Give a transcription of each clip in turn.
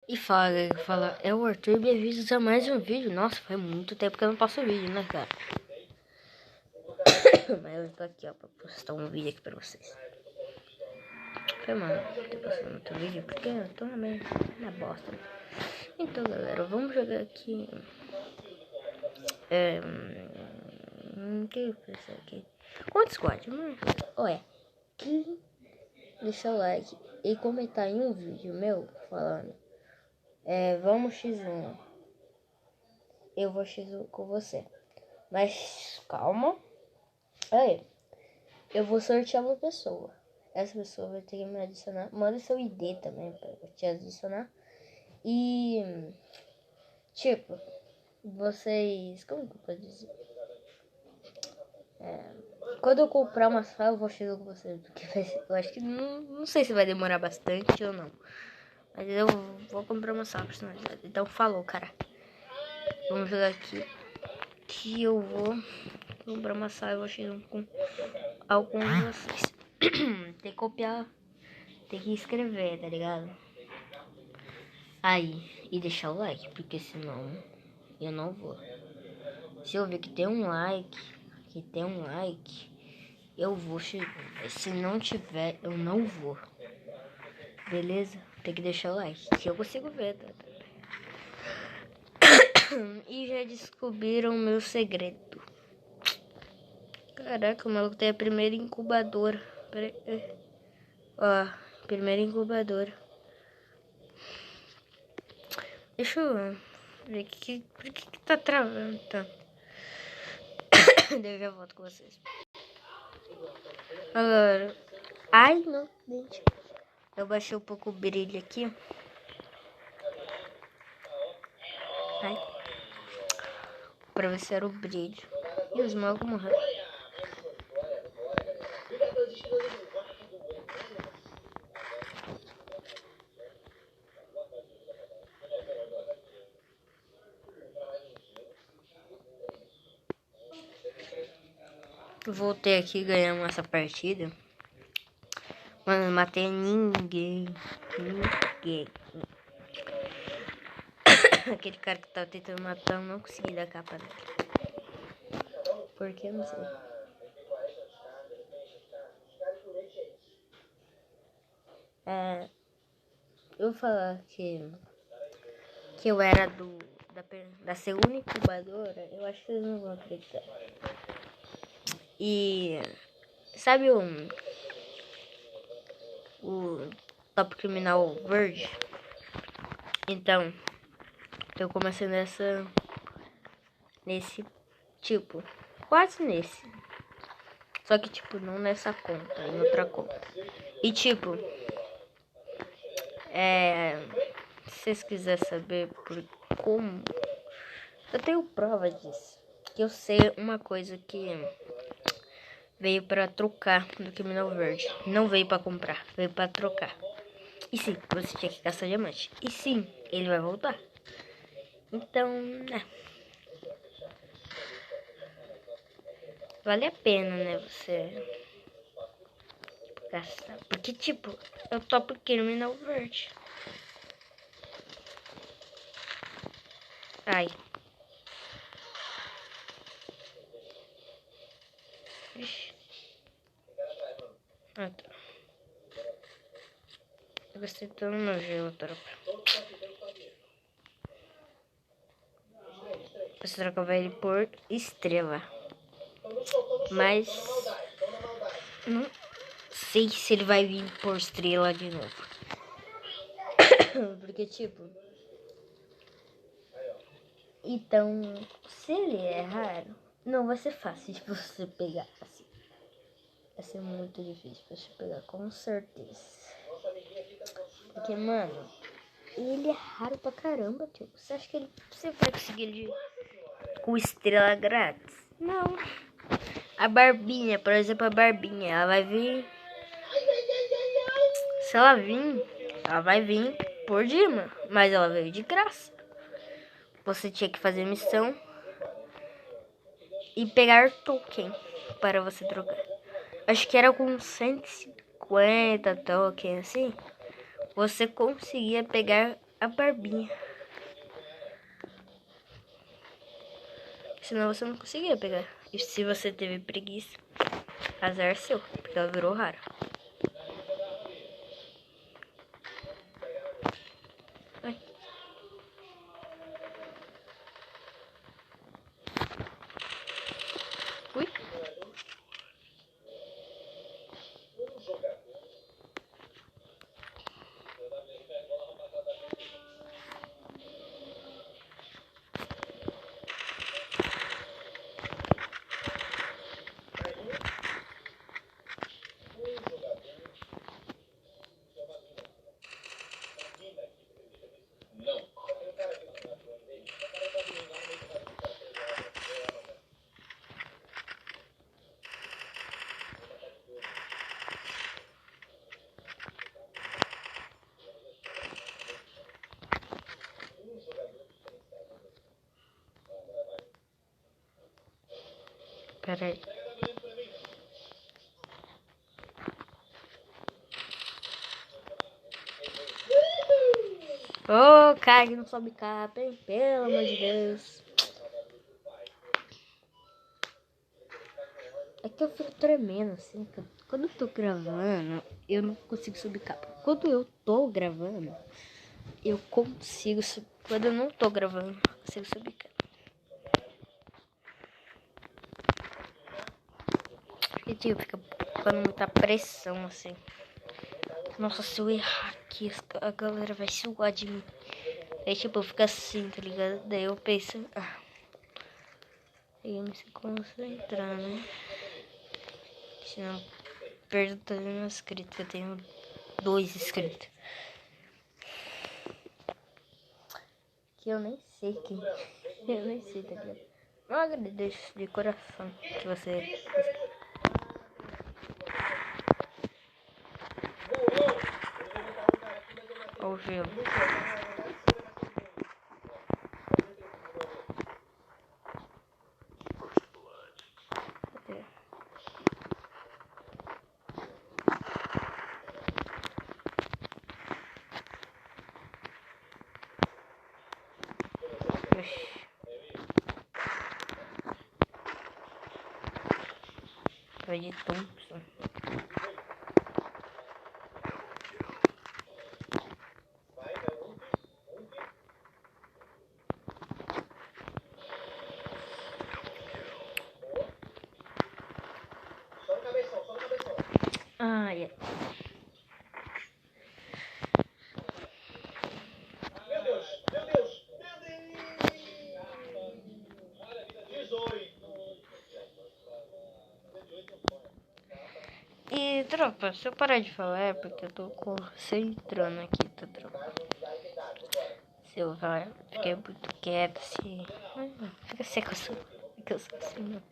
E fala, é o Arthur, bem-vindos a mais um vídeo. Nossa, faz muito tempo que eu não passo vídeo, né, cara? Mas eu tô aqui, ó, pra postar um vídeo aqui pra vocês. Foi, mano, tô postando outro vídeo porque eu tô na bosta. Então, galera, vamos jogar aqui. O que eu pensei aqui? Quanto squad? Olha, quem deixar o like e comentar em um vídeo meu falando, vamos X1. Eu vou X1 com você. Mas calma. Aí, eu vou sortear uma pessoa. Essa pessoa vai ter que me adicionar. Manda seu ID também pra eu te adicionar. E tipo, vocês. Como que eu posso dizer? Quando eu comprar uma sala, eu vou X1 com vocês. Porque eu acho que não sei se vai demorar bastante ou não. Mas eu vou comprar uma sala personalizada. Então falou, cara. Vamos jogar aqui. Que eu vou comprar uma sala e vou X1 com alguns de vocês. Tem que copiar, tem que escrever, tá ligado? Aí, e deixar o like, porque senão eu não vou. Se eu ver que tem um like, eu vou X1. Se não tiver, eu não vou. Beleza? Tem que deixar o like, que eu consigo ver, tá? E já descobriram o meu segredo. Caraca, o maluco tem a primeira incubadora. Ó, primeira incubadora. Deixa eu ver por que tá travando tanto. Eu já volto com vocês. Agora. Ai, não, gente. Eu baixei um pouco o brilho aqui. Ai. Pra ver se era o brilho. E os magos morreram. Voltei aqui e ganhamos essa partida. Mano, não matei ninguém. Aquele cara que tava tentando matar, eu não consegui dar capa dele. Por que? Não sei. Eu vou falar que eu era da segunda incubadora. Eu acho que vocês não vão acreditar. E sabe o Top Criminal Verde? Então, eu comecei nesse tipo, quase nesse. Só que tipo, não nessa conta, em outra conta. E tipo, se vocês quiserem saber como, eu tenho prova disso. Que eu sei uma coisa que veio pra trocar do Criminal Verde. Não veio pra comprar, veio pra trocar. E sim, você tinha que caçar diamante. E sim, ele vai voltar. Então, vale a pena, né, você caçar. Porque, tipo, eu topo Criminal Verde. Ai. Ixi. Ah, tá. Eu gostei tanto no meu gelo, tropa. Você trocava ele por estrela. Mas não sei se ele vai vir por estrela de novo. Porque, tipo... Então, se ele é raro, não vai ser fácil de você pegar assim. Vai ser muito difícil pra você pegar, com certeza. Porque, mano, ele é raro pra caramba, tio. Você acha que você vai conseguir ele com estrela grátis? Não. A Barbinha, por exemplo, a Barbinha, ela vai vir... Se ela vir, ela vai vir por Dima, mas ela veio de graça. Você tinha que fazer missão e pegar token para você trocar. Acho que era com 150 tokens assim. Você conseguia pegar a barbinha. Senão você não conseguia pegar. E se você teve preguiça, azar seu, porque ela virou rara. Ai. Ui. Pera aí. Ô, cara que não sobe capa, hein? Pelo amor de Deus. É que eu fico tremendo, assim. Quando eu tô gravando, eu não consigo subir capa. Quando eu tô gravando, eu consigo subir. Quando eu não tô gravando, eu consigo subir capa. Porque, tipo, fica ficando muita pressão, assim. Nossa, se eu errar aqui, a galera vai suar de mim. Aí, tipo, fica assim, tá ligado? Daí eu penso... Aí eu me concentrar, né? Senão perdo todos os meus inscritos. Eu tenho 2 inscritos. Que eu nem sei quem. Eu nem sei, tá ligado? Eu agradeço de coração que você... ouviu. Vai de Thompson. Ah, é. Meu Deus, meu Deus, meu Deus! 18. E, tropa, se eu parar de falar é porque eu tô concentrando aqui, tá, tropa? Se eu falar, fiquei muito quieto, assim... Fica seco assim. Fica assim, não.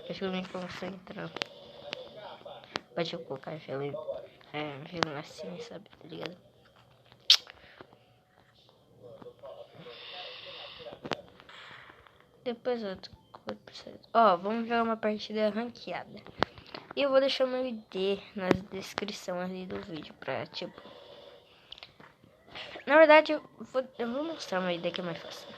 Acho que eu me concentrar. Pode eu colocar filme assim, sabe, tá ligado? Depois outro. Ó, vamos jogar uma partida ranqueada. E eu vou deixar meu ID na descrição ali do vídeo pra, tipo... Na verdade, eu vou mostrar meu ID que é mais fácil.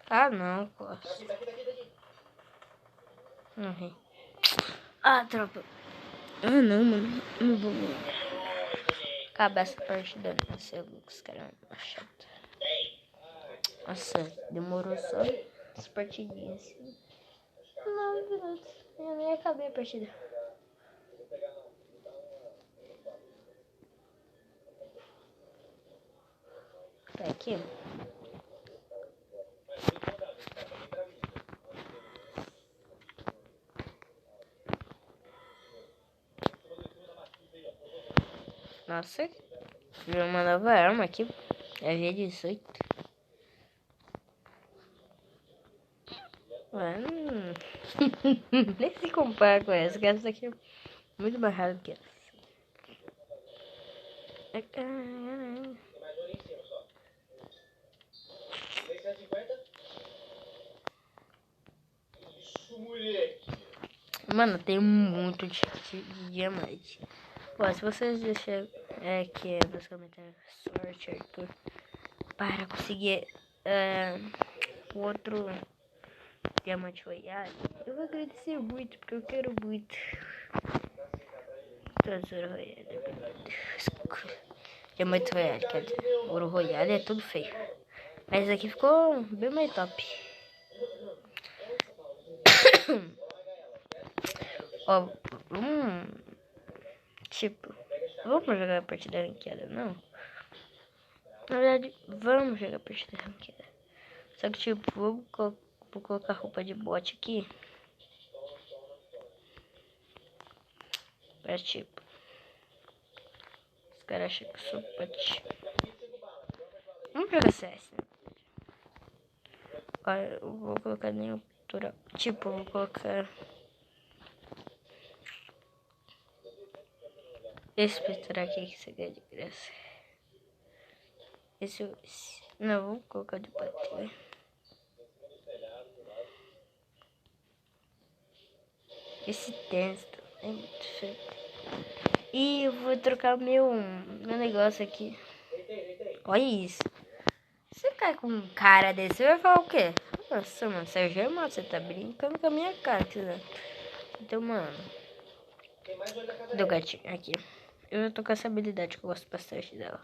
Ah, não, posso. Morri. Ah, tropa. Ah, não, mano. Não vou acabar essa partida. Nossa, Lucas, cara, chato. Nossa, demorou só as partidinhas. 9 minutos. Eu nem acabei a partida. Tá aqui. Nossa, virou uma nova arma aqui. É G18. Mano. Nem se compara com essa, que essa aqui é muito mais rara do que essa. Tem mais um ali em cima só. 650. Isso, moleque. Mano, tem muito de diamante. Bom, se vocês deixarem aqui nos comentários sorte, Arthur, para conseguir o outro diamante royale, eu vou agradecer muito, porque eu quero muito. Tesouro royale. Diamante royale, quer dizer, ouro royale é tudo feio. Mas esse aqui ficou bem mais top. Ó, vamos jogar a partida ranqueada, não? Na verdade, vamos jogar a partida ranqueada. Só que, tipo, vou colocar roupa de bot aqui. Pra, tipo, os caras acham que eu sou bot. Vamos jogar CS, né? Olha, eu vou colocar nenhum pintura. Tipo, eu vou colocar esse pintura aqui que você ganha de graça. Esse. Não, vou colocar de bater. Esse tênis é muito feio. E eu vou trocar meu negócio aqui. Olha isso. Você cai com um cara desse, você vai falar o quê? Nossa, mano, você é gemado, você tá brincando com a minha cara, né? Então, mano. Do gatinho, aqui. Eu tô com essa habilidade que eu gosto bastante dela.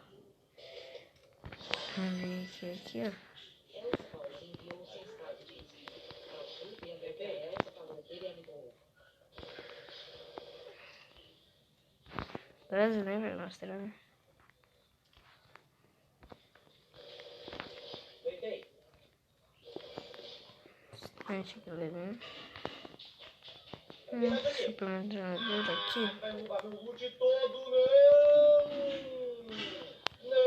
Vamos ver aqui, ó. Brasileiro vai mostrar, né? Gente, galera, né? Super treinador aqui. Vai roubar meu loot todo, não! Não!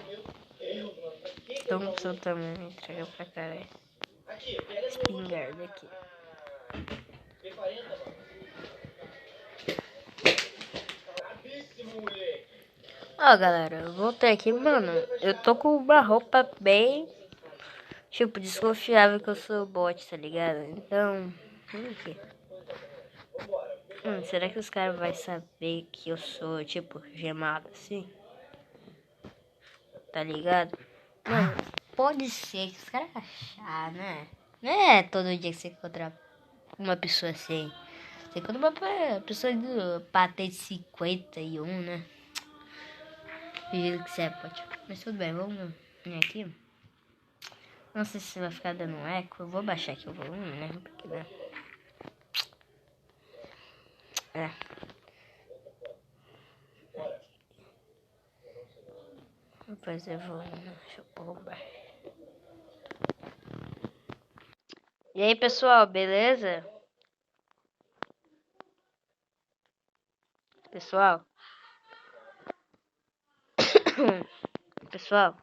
Meu Deus, mano. Pra que que eu Toma vou o seu tamanho, entrega pra caralho. Aqui, pega meu loot. Espingarda aqui. P40, mano. Brabíssimo, moleque. Ó, galera, eu voltei aqui, mano. Eu tô com uma roupa bem, tipo, desconfiável que eu sou bot, tá ligado? Então, vamos aqui. Será que os caras vão saber que eu sou, tipo, gemado assim? Tá ligado? Mano, pode ser que os caras achar, né? Não é todo dia que você encontra uma pessoa assim. Você encontra uma pessoa do patente 51, né? Do jeito que você é, pode. Mas tudo bem, vamos vir aqui. Não sei se vai ficar dando eco. Eu vou baixar aqui o volume, né? Porque, né? Depois eu vou. Deixa eu bombar. E aí, pessoal, beleza? Pessoal? Pessoal?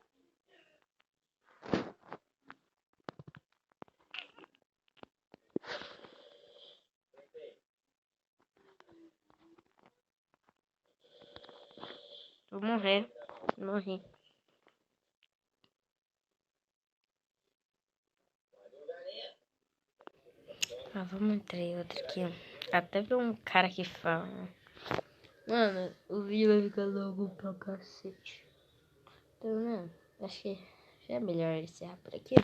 Vou morrer. Morri. Vamos entrar em outro aqui. Até ver um cara que fala. Mano, o vídeo vai ficar longo pra cacete. Então, né? Acho que já é melhor encerrar por aqui.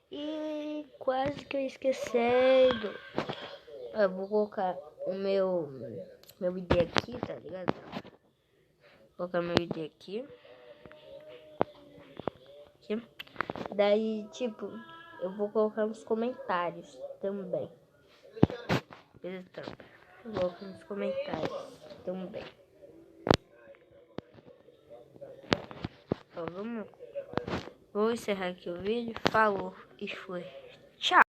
E quase que eu esquecendo. Eu vou colocar o meu ID aqui, tá ligado? Vou colocar meu ID aqui. Daí, tipo, eu vou colocar nos comentários também. Beleza? Vou colocar nos comentários também. Então, vou encerrar aqui o vídeo. Falou e fui. Tchau.